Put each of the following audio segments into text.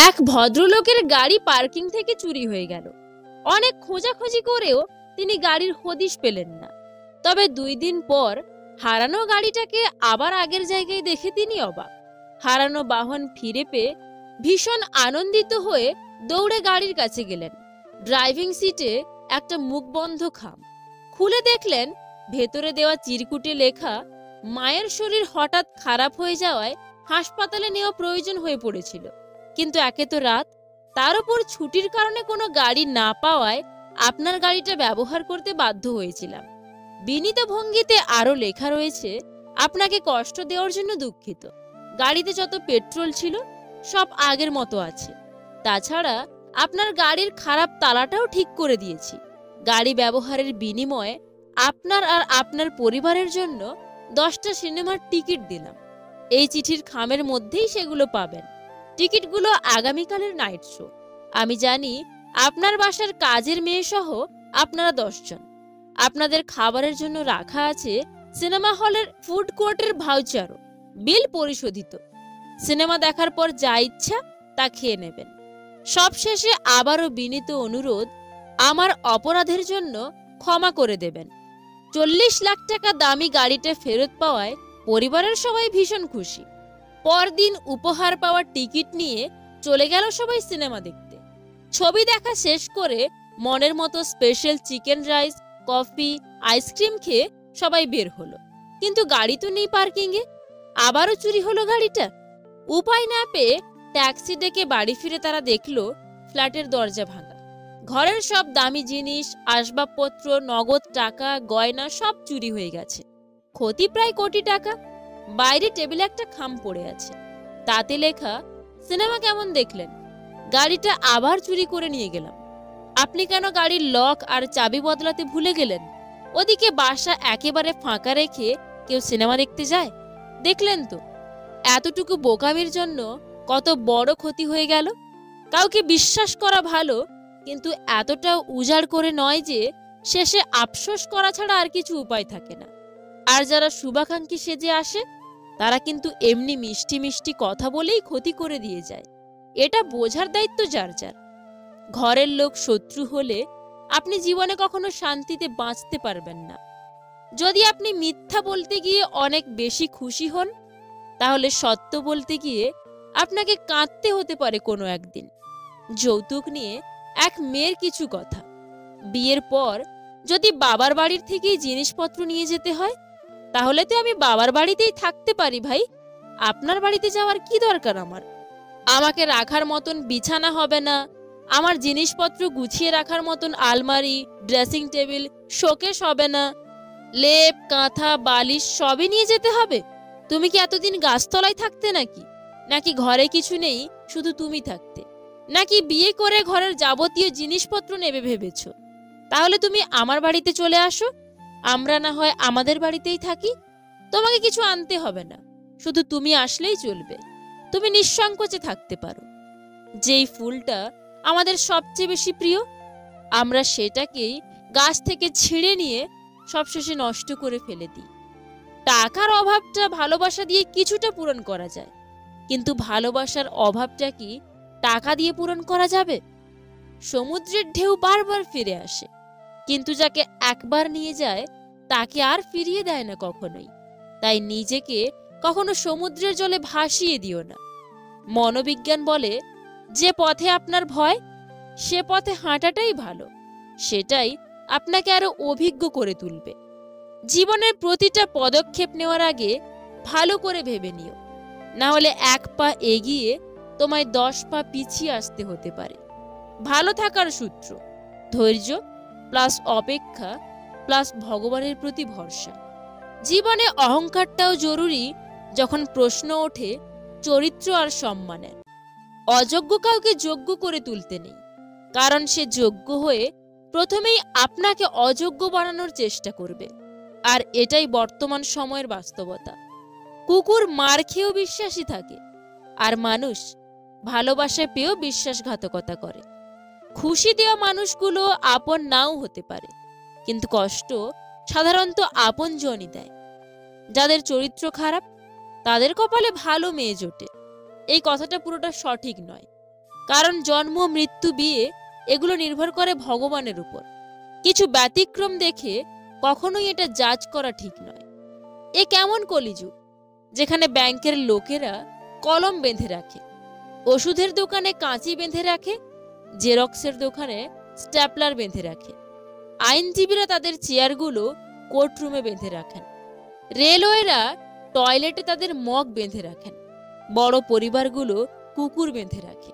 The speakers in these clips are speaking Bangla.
এক ভদ্রলোকের গাড়ি পার্কিং থেকে চুরি হয়ে গেল। অনেক খোঁজাখুঁজি করেও তিনি গাড়ির হদিশ পেলেন না। তবে 2 দিন পর হারানো গাড়িটাকে আবার আগের জায়গায় দেখে তিনি অবাক। হারানো বাহন ফিরে পেয়ে ভীষণ আনন্দিত হয়ে দৌড়ে গাড়ির কাছে গেলেন। ড্রাইভিং সিটে একটা মুখবন্ধ খাম খুলে দেখলেন ভেতরে দেওয়া চিরকুটে লেখা, মায়ের শরীর হঠাৎ খারাপ হয়ে যাওয়ায় হাসপাতালে নেওয়া প্রয়োজন হয়ে পড়েছিল, কিন্তু একে তো রাত, তার উপর ছুটির কারণে কোনো গাড়ি না পাওয়ায় আপনার গাড়িটা ব্যবহার করতে বাধ্য হয়েছিলাম। বিনীত ভঙ্গিতে আরো লেখা রয়েছে, আপনাকে কষ্ট দেওয়ার জন্য দুঃখিত। গাড়িতে যত পেট্রোল ছিল সব আগের মতো আছে। তাছাড়া আপনার গাড়ির খারাপ তালাটাও ঠিক করে দিয়েছি। গাড়ি ব্যবহারের বিনিময়ে আপনার আর আপনার পরিবারের জন্য 10টা সিনেমার টিকিট দিলাম। এই চিঠির খামের মধ্যেই সেগুলো পাবেন। টিকিটগুলো আগামীকালের নাইট শো। আমি জানি আপনার বাসার কাজের মেয়ে সহ আপনারা 10 জন। আপনাদের খাবারের জন্য রাখা আছে সিনেমা হলের ফুড কোর্টের ভাউচারও। বিল পরিশোধিত। সিনেমা দেখার পর যা ইচ্ছা তা খেয়ে নেবেন। সবশেষে আবারও বিনীত অনুরোধ, আমার অপরাধের জন্য ক্ষমা করে দেবেন। 40 লাখ টাকা দামি গাড়িটা ফেরত পাওয়ায় পরিবারের সবাই ভীষণ খুশি। পরদিন উপহার পাওয়ার টিকিট নিয়ে চলে গেল সবাই সিনেমা দেখতে। ছবি দেখা শেষ করে মনের মতো special chicken rice, coffee, ice cream খেয়ে সবাই বের হলো। কিন্তু গাড়ি তো নেই পার্কিংয়ে। আবারও চুরি হলো গাড়িটা। উপায় না পেয়ে ট্যাক্সি ডেকে বাড়ি ফিরে তারা দেখলো ফ্ল্যাটের দরজা ভাঙা। ঘরের সব দামি জিনিস, আসবাবপত্র, নগদ টাকা, গয়না সব চুরি হয়ে গেছে। ক্ষতি প্রায় কোটি টাকা। বাইরে টেবিলে একটা খাম পড়ে আছে, তাতে লেখা, সিনেমা কেমন দেখলেন? গাড়িটা আবার চুরি করে নিয়ে গেলাম। আপনি কেন গাড়ির লক আর চাবি বদলাতে ভুলে গেলেন? ওদিকে বাসা একেবারে ফাঁকা রেখে কেউ সিনেমা দেখতে যায়? দেখলেন তো এতটুকু বোকামির জন্য কত বড় ক্ষতি হয়ে গেল। কাউকে বিশ্বাস করা ভালো, কিন্তু এতটাও উজাড় করে নয় যে শেষে আফসোস করা ছাড়া আর কিছু উপায় থাকে না। আর যারা শুভাকাঙ্ক্ষী সেজে আসে তারা কিন্তু এমনি মিষ্টি মিষ্টি কথা বলেই ক্ষতি করে দিয়ে যায়। এটা বোঝার দায়িত্ব যার যার। ঘরের লোক শত্রু হলে আপনি জীবনে কখনো শান্তিতে বাঁচতে পারবেন না। যদি আপনি মিথ্যা বলতে গিয়ে অনেক বেশি খুশি হন, তাহলে সত্য বলতে গিয়ে আপনাকে কাঁদতে হতে পারে কোনো একদিন। যৌতুক নিয়ে এক মেয়ের কিছু কথা। বিয়ের পর যদি বাবার বাড়ির থেকেই জিনিসপত্র নিয়ে যেতে হয়, তাহলে তো আমি বাবার বাড়িতেই থাকতে পারি ভাই। আপনার বাড়িতে যাওয়ার কি দরকার আমার? আমাকে রাখার মতন বিছানা হবে না, আমার জিনিসপত্র গুছিয়ে রাখার মতন আলমারি, ড্রেসিং টেবিল, শোকেস হবে না, লেপ, কাঁথা, বালিশ সবই নিয়ে যেতে হবে। তুমি কি এতদিন গাছতলায় থাকতে নাকি ঘরে কিছু নেই, শুধু তুমি থাকতে? নাকি বিয়ে করে ঘরের যাবতীয় জিনিসপত্র নেবে ভেবেছ? তাহলে তুমি আমার বাড়িতে চলে আসো, আমরা না হয় আমাদের বাড়িতেই থাকি। তোমাকে কিছু আনতে হবে না, শুধু তুমি আসলেই চলবে। তুমি নিঃসংকোচে থাকতে পারো। যেই ফুলটা আমাদের সবচেয়ে বেশি প্রিয়, আমরা সেটাকেই গাছ থেকে ছিঁড়ে নিয়ে সবশেষে নষ্ট করে ফেলে দিই। টাকার অভাবটা ভালোবাসা দিয়ে কিছুটা পূরণ করা যায়, কিন্তু ভালোবাসার অভাবটা কি টাকা দিয়ে পূরণ করা যাবে? সমুদ্রের ঢেউ বারবার ফিরে আসে, কিন্তু যাকে একবার নিয়ে যায় তাকে আর ফিরিয়ে দেয় না কখনোই। তাই নিজেকে কখনো সমুদ্রের জলে ভাসিয়ে দিও না। মনোবিজ্ঞান বলে, যে পথে আপনার ভয় সে পথে হাঁটাটাই ভালো। সেটাই আপনাকে আরো অভিজ্ঞ করে তুলবে। জীবনের প্রতিটা পদক্ষেপ নেওয়ার আগে ভালো করে ভেবে নিও, না হলে 1 পা এগিয়ে তোমায় 10 পা পিছিয়ে আসতে হতে পারে। ভালো থাকার সূত্র: ধৈর্য প্লাস অপেক্ষা প্লাস ভগবানের প্রতি ভরসা। জীবনে অহংকারটাও জরুরি যখন প্রশ্ন ওঠে চরিত্র আর সম্মানের। অযোগ্য কাউকে যোগ্য করে তুলতে নেই, কারণ সে যোগ্য হয়ে প্রথমেই আপনাকে অযোগ্য বানানোর চেষ্টা করবে। আর এটাই বর্তমান সময়ের বাস্তবতা। কুকুর মার খেয়েও বিশ্বাসী থাকে, আর মানুষ ভালোবাসা পেয়েও বিশ্বাসঘাতকতা করে। খুশি দেওয়া মানুষগুলো আপন নাও হতে পারে, কিন্তু কষ্ট সাধারণত আপনজনই দেয়। যাদের চরিত্র খারাপ তাদের কপালে ভালো মেয়ে জোটে, এই কথাটা পুরোটা সঠিক নয়। কারণ জন্ম, মৃত্যু, বিয়ে এগুলো নির্ভর করে ভগবানের উপর। কিছু ব্যতিক্রম দেখে কখনোই এটা জাজ করা ঠিক নয়। এ কেমন কলিযুগ যেখানে ব্যাংকের লোকেরা কলম বেঁধে রাখে, ওষুধের দোকানে কাঁচি বেঁধে রাখে, জেরক্সের দোকানে স্ট্যাপলার বেঁধে রাখে, আইনজীবীরা তাদের চেয়ারগুলো কোর্টরুমে বেঁধে রাখেন, রেলওয়েরা টয়লেটে তাদের মগ বেঁধে রাখেন, বড় পরিবারগুলো কুকুর বেঁধে রাখে,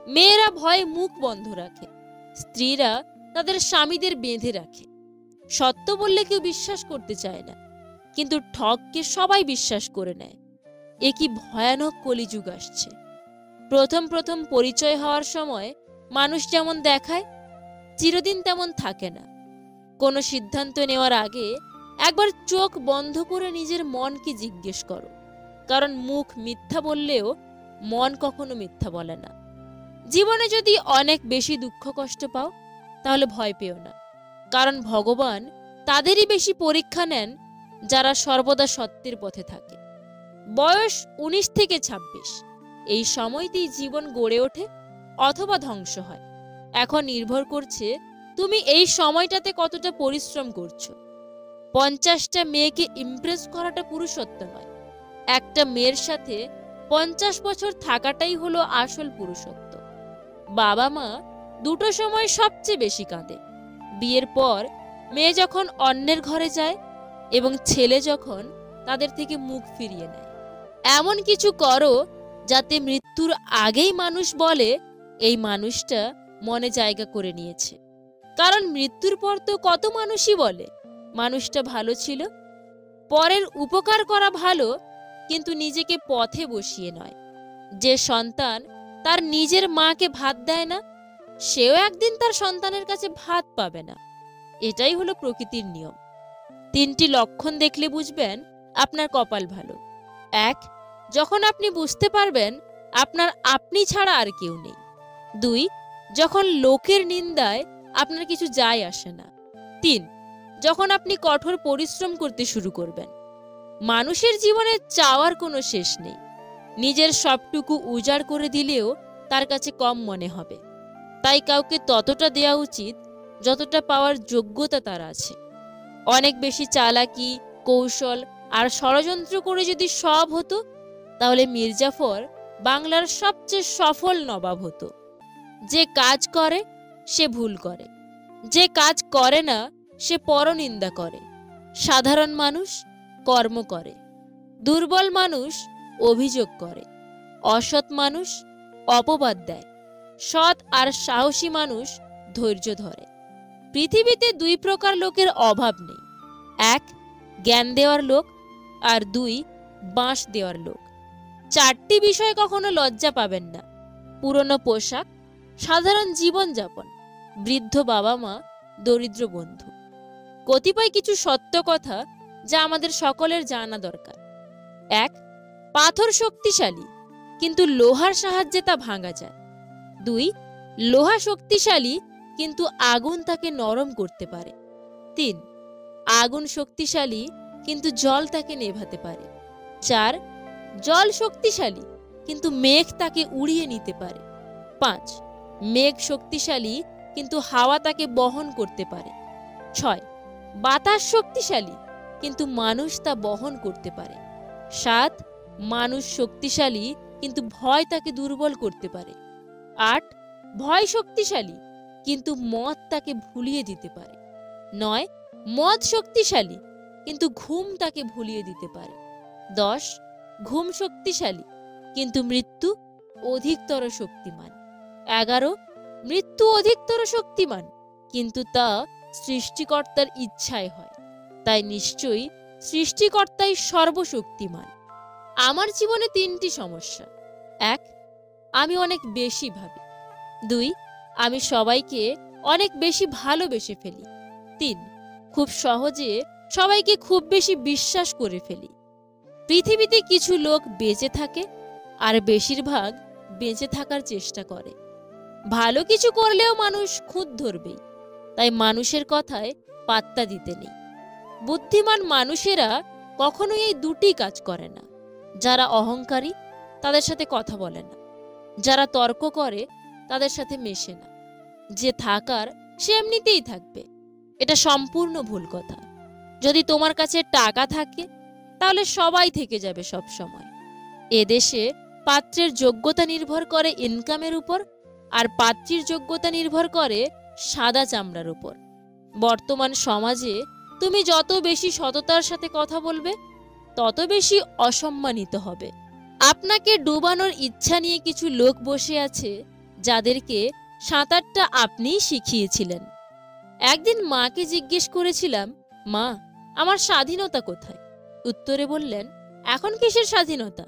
মেয়েরা ভয়ে মুখ বন্ধ রাখে, স্ত্রীরা তাদের স্বামীদের বেঁধে রাখে। সত্য বললে কেউ বিশ্বাস করতে চায় না, কিন্তু ঠককে সবাই বিশ্বাস করে নেয়। এ কি ভয়ানক কলিযুগ আসছে। প্রথম প্রথম পরিচয় হওয়ার সময় মানুষ যেমন দেখায়, চিরদিন তেমন থাকে না। কোনো সিদ্ধান্ত নেওয়ার আগে একবার চোখ বন্ধ করে নিজের মনকে জিজ্ঞেস করো, কারণ মুখ মিথ্যা বললেও মন কখনো মিথ্যা বলে না। জীবনে যদি অনেক বেশি দুঃখ কষ্ট পাও তাহলে ভয় পেও না, কারণ ভগবান তাদেরই বেশি পরীক্ষা নেন যারা সর্বদা সত্যের পথে থাকে। বয়স 19 থেকে 26, এই সময়তেই জীবন গড়ে ওঠে অথবা ধ্বংস হয়। এখন নির্ভর করছে তুমি এই সময়টাতে কতটা পরিশ্রম করছো। 50টা মেয়েকে ইমপ্রেস করাটা পুরুষত্ব নয়, একটা মেয়ের সাথে 50 বছর থাকাটাই হলো আসল পুরুষত্ব। বাবা মা দুটো সময় সবচেয়ে বেশি কাঁদে, বিয়ের পর মেয়ে যখন অন্যের ঘরে যায় এবং ছেলে যখন তাদের থেকে মুখ ফিরিয়ে নেয়। এমন কিছু করো যাতে মৃত্যুর আগেই মানুষ বলে এই মানুষটা মনে জায়গা করে নিয়েছে, কারণ মৃত্যুর পর তো কত মানুষই বলে মানুষটা ভালো ছিল। পরের উপকার করা ভালো, কিন্তু নিজেকে পথে বসিয়ে নয়। যে সন্তান তার নিজের মাকে ভাত দেয় না, সেও একদিন তার সন্তানের কাছে ভাত পাবে না। এটাই হলো প্রকৃতির নিয়ম। 3টি লক্ষণ দেখলে বুঝবেন আপনার কপাল ভালো। 1, যখন আপনি বুঝতে পারবেন আপনার আপনি ছাড়া আর কেউ নেই। 2, যখন লোকের নিন্দায় আপনার কিছু যায় আসে না। 3, যখন আপনি কঠোর পরিশ্রম করতে শুরু করবেন। মানুষের জীবনে চাওয়ার কোনো শেষ নেই, নিজের সবটুকু উজাড় করে দিলেও তার কাছে কম মনে হবে। তাই কাউকে ততটা দেওয়া উচিত যতটা পাওয়ার যোগ্যতা তার আছে। অনেক বেশি চালাকি, কৌশল আর ষড়যন্ত্র করে যদি সব হতো তাহলে মির্জাফর বাংলার সবচেয়ে সফল নবাব হতো। যে কাজ করে সে ভুল করে, যে কাজ করে না সে পরনিন্দা করে। সাধারণ মানুষ কর্ম করে, দুর্বল মানুষ অভিযোগ করে, অসৎ মানুষ অপবাদ দেয়, সৎ আর সাহসী মানুষ ধৈর্য ধরে। পৃথিবীতে 2 প্রকার লোকের অভাব নেই, 1 জ্ঞান দেওয়ার লোক, আর 2 বাঁশ দেওয়ার লোক। 4টি বিষয় কখনো লজ্জা পাবেন না: পুরনো পোশাক, সাধারণ জীবনযাপন, বৃদ্ধ বাবা মা, দরিদ্র বন্ধু। কতিপয় কিছু সত্য কথা যা আমাদের সকলের জানা দরকার। 1, পাথর শক্তিশালী, কিন্তু লোহার সাহায্যে তা ভাঙা যায়। 2, লোহা শক্তিশালী, কিন্তু আগুন তাকে নরম করতে পারে। 3, আগুন শক্তিশালী, কিন্তু জল তাকে নেভাতে পারে। 4, জল শক্তিশালী, কিন্তু মেঘ তাকে উড়িয়ে নিতে পারে। 5, মেঘ শক্তিশালী, কিন্তু হাওয়া তাকে বহন করতে পারে। 6, বাতাস শক্তিশালী, কিন্তু মানুষ তা বহন করতে পারে। 7, মানুষ শক্তিশালী, কিন্তু ভয় তাকে দুর্বল করতে পারে। 8, ভয় শক্তিশালী, কিন্তু মদ তাকে ভুলিয়ে দিতে পারে। 9, মদ শক্তিশালী, কিন্তু ঘুম তাকে ভুলিয়ে দিতে পারে। 10, ঘুম শক্তিশালী, কিন্তু মৃত্যু অধিকতর শক্তিমান। 11, মৃত্যু অধিকতর শক্তিমান, কিন্তু তা সৃষ্টিকর্তার ইচ্ছায় হয়। তাই নিশ্চয়ই সৃষ্টিকর্তাই সর্বশক্তিমান। আমার জীবনে 3টি সমস্যা: 1, আমি অনেক বেশি ভাবি। 2, আমি সবাইকে অনেক বেশি ভালোবেসে ফেলি। 3, খুব সহজে সবাইকে খুব বেশি বিশ্বাস করে ফেলি। পৃথিবীতে কিছু লোক বেঁচে থাকে আর বেশিরভাগ বেঁচে থাকার চেষ্টা করে। ভালো কিছু করলেও মানুষ খুঁত ধরবেই, তাই মানুষের কথায় পাত্তা দিতে নেই। বুদ্ধিমান মানুষেরা কখনোই এই 2টি কাজ করে না। যারা অহংকারী তাদের সাথে কথা বলে না, যারা তর্ক করে তাদের সাথে মেশে না। যে থাকার সে এমনিতেই থাকবে। এটা সম্পূর্ণ ভুল কথা। যদি তোমার কাছে টাকা থাকে তাহলে সবাই থেকে যাবে সব সময়। এদেশে পাত্রের যোগ্যতা নির্ভর করে ইনকামের উপর, আর পাত্রীর যোগ্যতা নির্ভর করে সাদা চামড়ার উপর। বর্তমান সমাজে তুমি যত বেশি সততার সাথে কথা বলবে তত বেশি অসম্মানিত হবে। আপনাকে ডুবানোর ইচ্ছা নিয়ে কিছু লোক বসে আছে যাদেরকে সাঁতারটা আপনিই শিখিয়েছিলেন। একদিন মাকে জিজ্ঞেস করেছিলাম, মা, আমার স্বাধীনতা কোথায়? উত্তরে বললেন, এখন কিসের স্বাধীনতা?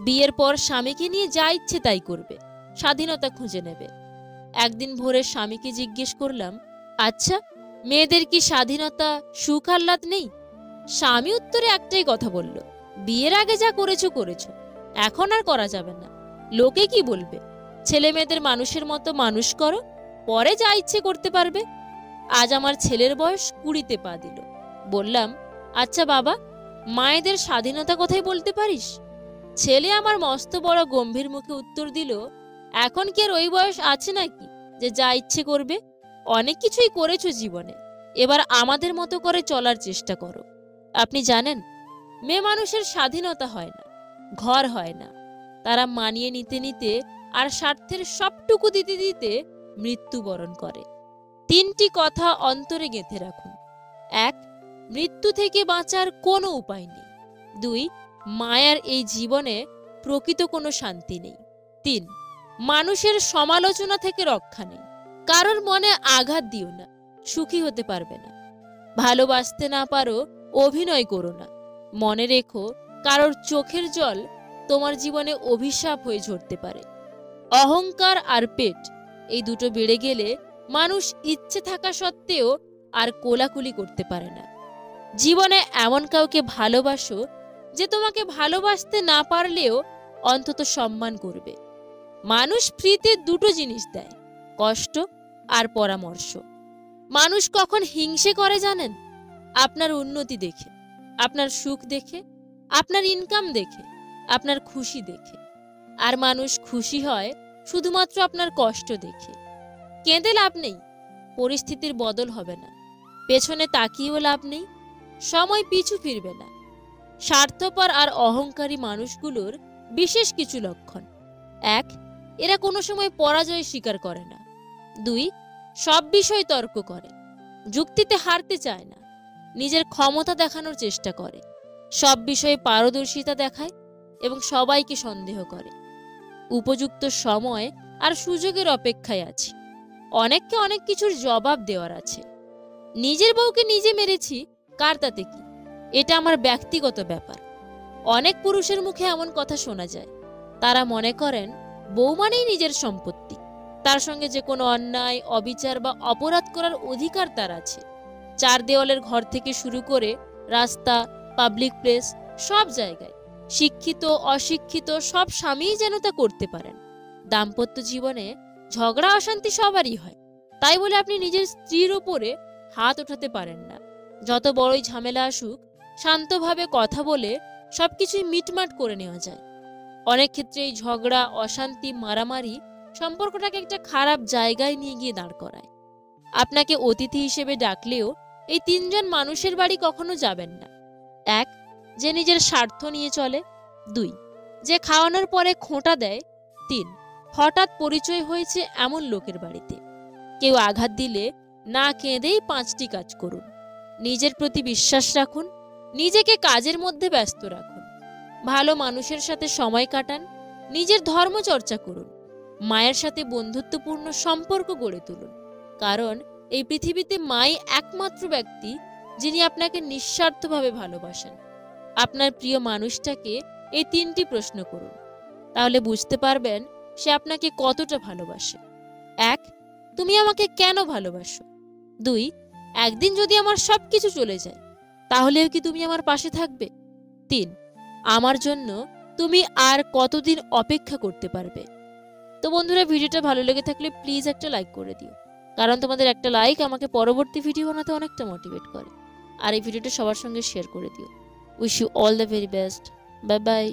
বিয়ের পর স্বামীকে নিয়ে যা ইচ্ছে তাই করবে, স্বাধীনতা খুঁজে নেবে। একদিন ভোরে স্বামীকে জিজ্ঞেস করলাম, আচ্ছা, মেয়েদের কি স্বাধীনতা, সুখ আহ্লাদ নেই? স্বামী উত্তরে একটাই কথা বলল, বিয়ের আগে যা করেছো করেছো, এখন আর করা যাবে না। লোকে কি বলবে? ছেলে মেয়েদের মানুষের মতো মানুষ করো, পরে যা ইচ্ছে করতে পারবে। আজ আমার ছেলের বয়স 20-তে পা দিল। বললাম, আচ্ছা বাবা, মায়েদের স্বাধীনতা কোথায় বলতে পারিস? ছেলে আমার মস্ত বড় গম্ভীর মুখে উত্তর দিল, এখন কি আর ওই বয়স আছে নাকি যে যা ইচ্ছে করবে? অনেক কিছুই করেছো জীবনে, এবার আমাদের মতো করে চলার চেষ্টা করো। আপনি জানেন, মেয়ে মানুষের স্বাধীনতা হয় না, ঘর হয় না। তারা মানিয়ে নিতে নিতে আর স্বার্থের সবটুকু দিতে দিতে মৃত্যুবরণ করে। 3টি কথা অন্তরে গেঁথে রাখুন। 1, মৃত্যু থেকে বাঁচার কোনো উপায় নেই। 2, মায়ার এই জীবনে প্রকৃত কোনো শান্তি নেই। 3, মানুষের সমালোচনা থেকে রক্ষা নেই। কারোর মনে আঘাত দিও না, সুখী হতে পারবে না। ভালোবাসতে না পারো, অভিনয় করো না। মনে রেখো, কারোর চোখের জল তোমার জীবনে অভিশাপ হয়ে ঝরতে পারে। অহংকার আর পেট, এই দুটো বেড়ে গেলে মানুষ ইচ্ছে থাকা সত্ত্বেও আর কোলাকুলি করতে পারে না। জীবনে এমন কাউকে ভালোবাসো যে তোমাকে ভালোবাসতে না পারলেও অন্তত সম্মান করবে। মানুষ ফ্রিতে 2টো জিনিস দেয়, কষ্ট আর পরামর্শ। মানুষ কখন হিংসে করে জানেন? আপনার উন্নতি দেখে, আপনার সুখ দেখে, আপনার ইনকাম দেখে, আপনার খুশি দেখে। আর মানুষ খুশি হয় শুধুমাত্র আপনার কষ্ট দেখে। কেঁদে লাভ নেই, পরিস্থিতির বদল হবে না। পেছনে তাকিয়েও লাভ নেই, সময় পিছু ফিরবে না। স্বার্থপর আর অহংকারী মানুষগুলোর বিশেষ কিছু লক্ষণ। 1, এরা কোনো সময় পরাজয় স্বীকার করে না। 2, সব বিষয় তর্ক করে, যুক্তিতে হারতে চায় না, নিজের ক্ষমতা দেখানোর চেষ্টা করে, সব বিষয়ে পারদর্শিতা দেখায় এবং সবাইকে সন্দেহ করে। উপযুক্ত সময় আর সুযোগের অপেক্ষায় আছি। অনেককে অনেক কিছুর জবাব দেওয়ার আছে। নিজের বউকে নিজে মেরেছি, কার তাতে কি? এটা আমার ব্যক্তিগত ব্যাপার। অনেক পুরুষের মুখে এমন কথা শোনা যায়। তারা মনে করেন বউ মানেই নিজের সম্পত্তি, তার সঙ্গে যে কোনো অন্যায়, অবিচার বা অপরাধ করার অধিকার তার আছে। 4 দেওয়ালের ঘর থেকে শুরু করে রাস্তা, পাবলিক প্লেস, সব জায়গায় শিক্ষিত অশিক্ষিত সব স্বামীই যেন তা করতে পারেন। দাম্পত্য জীবনে ঝগড়া অশান্তি সবারই হয়, তাই বলে আপনি নিজের স্ত্রীর ওপরে হাত ওঠাতে পারেন না। যত বড়ই ঝামেলা আসুক, শান্তভাবে কথা বলে সবকিছুই মিটমাট করে নেওয়া যায়। অনেক ক্ষেত্রে এই ঝগড়া, অশান্তি, মারামারি সম্পর্কটাকে একটা খারাপ জায়গায় নিয়ে গিয়ে দাঁড় করায়। আপনাকে অতিথি হিসেবে ডাকলেও এই 3 জন মানুষের বাড়ি কখনো যাবেন না। 1, যে নিজের স্বার্থ নিয়ে চলে। 2, যে খাওয়ানোর পরে খোঁটা দেয়। 3, হঠাৎ পরিচয় হয়েছে এমন লোকের বাড়িতে। কেউ আঘাত দিলে না কেঁদেই 5টি কাজ করুন। নিজের প্রতি বিশ্বাস রাখুন, নিজেকে কাজের মধ্যে ব্যস্ত রাখুন, ভালো মানুষের সাথে সময় কাটান, নিজের ধর্ম চর্চা করুন, মায়ের সাথে বন্ধুত্বপূর্ণ সম্পর্ক গড়ে তুলুন। কারণ এই পৃথিবীতে মাই একমাত্র ব্যক্তি যিনি আপনাকে নিঃস্বার্থভাবে ভালোবাসেন। আপনার প্রিয় মানুষটাকে এই 3টি প্রশ্ন করুন, তাহলে বুঝতে পারবেন সে আপনাকে কতটা ভালোবাসে। 1, তুমি আমাকে কেন ভালোবাসো? 2, একদিন যদি আমার সবকিছু চলে যায় তাহলেও কি তুমি আমার পাশে থাকবে? 3, আমার জন্য তুমি আর কতদিন অপেক্ষা করতে পারবে? তো বন্ধুরা, ভিডিওটা ভালো লেগে থাকলে প্লিজ একটা লাইক করে দিও, কারণ তোমাদের একটা লাইক আমাকে পরবর্তী ভিডিও বানাতে অনেকটা মোটিভেট করে। আর এই ভিডিওটা সবার সঙ্গে শেয়ার করে দিও। Wish you all the very best. Bye by.